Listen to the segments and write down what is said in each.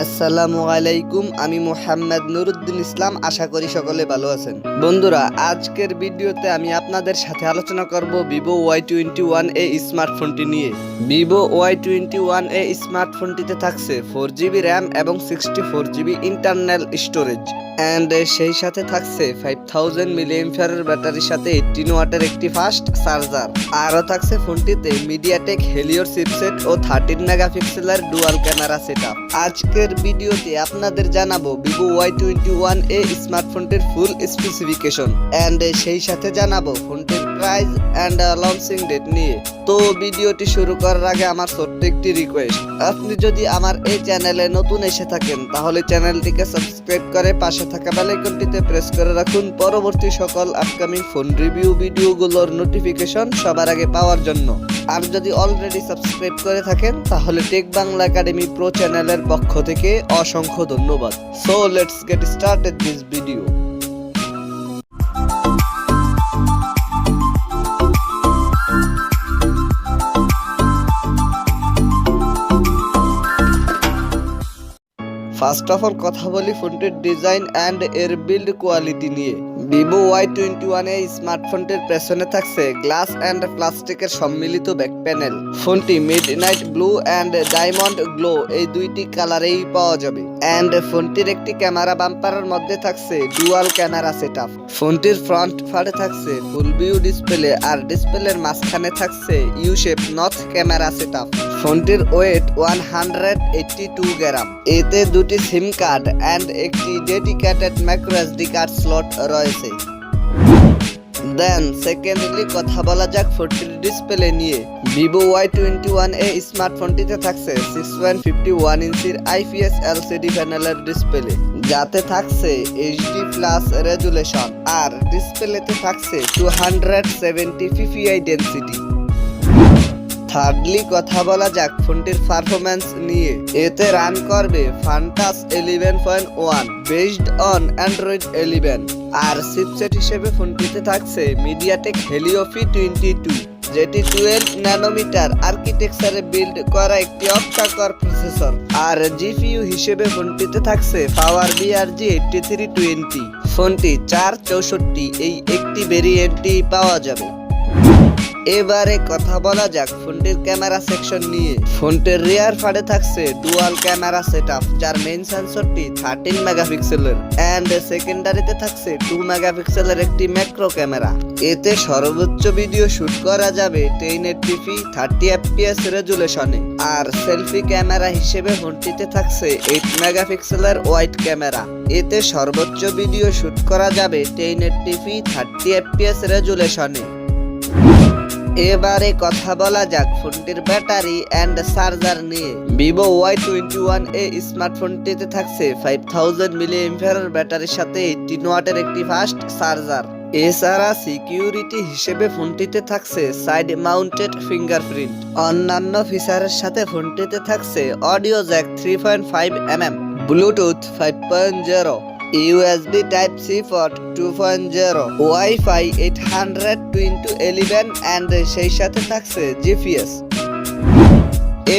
আসসালামু আলাইকুম, আমি মোহাম্মদ নুরুদ্দিন ইসলাম। আশা করি সকলে ভালো আছেন। বন্ধুরা, আজকের ভিডিওতে আমি আপনাদের সাথে আলোচনা করব ভিভো Y21 স্মার্টফোনটি নিয়ে। ভিভো Y21 স্মার্টফোনটিতে থাকছে 4GB র্যাম এবং 64GB ইন্টারনাল স্টোরেজ অ্যান্ড সেই সাথে থাকছে 5000 mAh ব্যাটারির সাথে 18 ওয়াটের একটি ফাস্ট চার্জার। আরও থাকছে ফোনটিতে মিডিয়াটেক হেলিওর চিপসেট ও 13 মেগাপিক্সেলের ডুয়াল ক্যামেরা সেটআপ। আজকের ভিডিওতে আপনাদের জানাবো ভিভো Y21 স্মার্টফোনটির ফুল স্পেসিফিকেশন অ্যান্ড সেই সাথে জানাবো ফোনটির প্রাইস অ্যান্ড লঞ্চিং ডেট নিয়ে। তো ভিডিওটি শুরু করার আগে আমার ছোট্ট একটি রিকোয়েস্ট, আপনি যদি আমার এই চ্যানেলে নতুন এসে থাকেন তাহলে চ্যানেলটিকে সাবস্ক্রাইব করে পাশে থাকা বেল আইকনটিতে প্রেস করে রাখুন পরবর্তী সকল আপকামিং ফোন রিভিউ ভিডিওগুলোর নোটিফিকেশন সবার আগে পাওয়ার জন্য। আর যদি অলরেডি সাবস্ক্রাইব করে থাকেন তাহলে টেক বাংলা একাডেমি প্রো চ্যানেলের পক্ষ থেকে অসংখ্য ধন্যবাদ। So let's get started this video. First of all কথা বলি ফোনটির ডিজাইন অ্যান্ড এর বিল্ড কোয়ালিটি নিয়ে। ভিভো Y21 স্মার্টফোনটির পেছনে থাকছে গ্লাস অ্যান্ড প্লাস্টিকের সম্মিলিত ব্যাক প্যানেল। ফোনটি midnight blue and diamond glow এই দুইটি কালারেই পাওয়া যাবে অ্যান্ড ফোনটির একটি ক্যামেরা বাম্পারের মধ্যে থাকছে ডুয়াল ক্যামেরা সেটআপ। ফোনটির ফ্রন্ট পার্টে থাকছে ফুল ভিউ ডিসপ্লে আর ডিসপ্লের মাঝখানে থাকছে ইউ শেপ নর্থ ক্যামেরা সেটআপ। ফোনটির ওয়েট 182 গ্রাম। এতে দুটি সিম কার্ড অ্যান্ড একটি dedicated micro SD card slot রয়েছে। দেন সেকেন্ডলি কথা বলা যাক ফোনটির ডিসপ্লে নিয়ে। ভিভো Y21 স্মার্টফোনটিতে থাকছে 6.51 ইঞ্চির IPS LCD প্যানেলের ডিসপ্লে, যাতে থাকছে HD+ রেজুলেশন আর ডিসপ্লেতে থাকছে 270 ppi ডেনসিটি। থার্ডলি কথা বলা যাক ফোনটির পারফরম্যান্স নিয়ে। এতে রান করবে ফান্টাস 11.1 বেসড অন অ্যান্ড্রয়েড 11 আর চিপসেট হিসেবে ফোনটিতে থাকছে মিডিয়াটেক হেলিও P22, যেটি 12 ন্যানোমিটার আর্কিটেকচারে বিল্ড করা একটি অক্টা-কোর প্রসেসর। আর জিপিইউ হিসেবে ফোনটিতে থাকছে পাওয়ার BRG 8320। ফোনটি 464 এই একটি ভেরিয়েন্টই পাওয়া যাবে। এবারে কথা বলা যাক ফোনটির ক্যামেরা সেকশন নিয়ে। ফোনটির রিয়ার পার্টে থাকছে ডুয়াল ক্যামেরা সেটআপ, যার মেইন সেন্সরটি 13 মেগাপিক্সেলের অ্যান্ড সেকেন্ডারিতে থাকছে 2 মেগাপিক্সেলের একটি ম্যাক্রো ক্যামেরা। এতে সর্বোচ্চ ভিডিও শুট করা যাবে 1080p 30 fps রেজুলেশনে। আর সেলফি ক্যামেরা হিসেবে ফোনটিতে থাকছে 8 মেগাপিক্সেলের ওয়াইড ক্যামেরা। এতে সর্বোচ্চ ভিডিও শুট করা যাবে 1080p 30 fps রেজুলেশনে। এবারে কথা বলা যাক ফোনটির ব্যাটারি অ্যান্ড চার্জার নিয়ে। ভিভো Y21 স্মার্টফোনটিতে থাকছে 5000 mAh ব্যাটারির সাথে 18 ওয়াটের একটি ফাস্ট চার্জার। এছাড়া সিকিউরিটি হিসেবে ফোনটিতে থাকছে সাইড মাউন্টেড ফিঙ্গারপ্রিন্ট। অন্যান্য ফিচারের সাথে ফোনটিতে থাকছে audio Jack 3.5mm, Bluetooth 5.0, USB Type-C port 2.0, Wi-Fi 802.11 and সেই সাথে থাকছে GPS।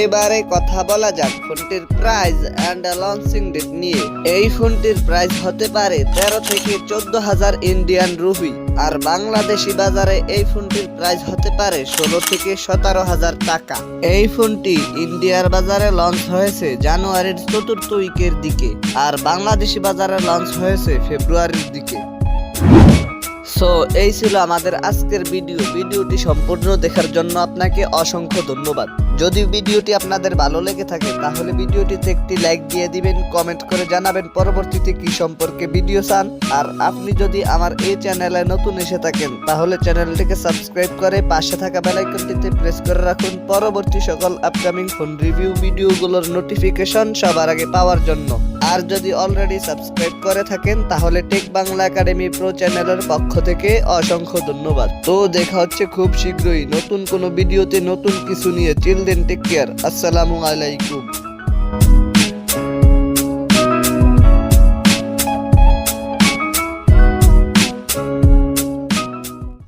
এবারে কথা বলা যাক ফোনটির প্রাইস অ্যান্ড লঞ্চিং ডেট নিয়ে। এই ফোনটির প্রাইস হতে পারে 13 থেকে 14,000 ইন্ডিয়ান রুপি আর বাংলাদেশি বাজারে এই ফোনটির প্রাইস হতে পারে 16 থেকে 17,000 টাকা। এই ফোনটি ইন্ডিয়ার বাজারে লঞ্চ হয়েছে জানুয়ারির 4th উইকের দিকে আর বাংলাদেশি বাজারে লঞ্চ হয়েছে ফেব্রুয়ারির দিকে। সো এই ছিল আমাদের আজকের ভিডিওটি সম্পূর্ণ দেখার জন্য আপনাকে অসংখ্য ধন্যবাদ। যদি ভিডিওটি আপনাদের ভালো লেগে থাকে তাহলে ভিডিওটিতে একটি লাইক দিয়ে দিবেন, কমেন্ট করে জানাবেন পরবর্তীতে কি সম্পর্কে ভিডিও চান। আর আপনি যদি আমার এই চ্যানেলে নতুন এসে থাকেন তাহলে চ্যানেলটিকে সাবস্ক্রাইব করে পাশে থাকা বেল আইকনটিতে প্রেস করে রাখুন পরবর্তী সকল আপকামিং ফোন রিভিউ ভিডিওগুলোর নোটিফিকেশন সবার আগে পাওয়ার জন্য। আর যদি অলরেডি সাবস্ক্রাইব করে থাকেন তাহলে টেক বাংলা একাডেমি প্রো চ্যানেলের পক্ষ থেকে অসংখ্য ধন্যবাদ। তো দেখা হচ্ছে খুব শীঘ্রই নতুন কোনো ভিডিওতে নতুন কিছু নিয়ে। চিল দেন, টেক কেয়ার, আসসালামু আলাইকুম।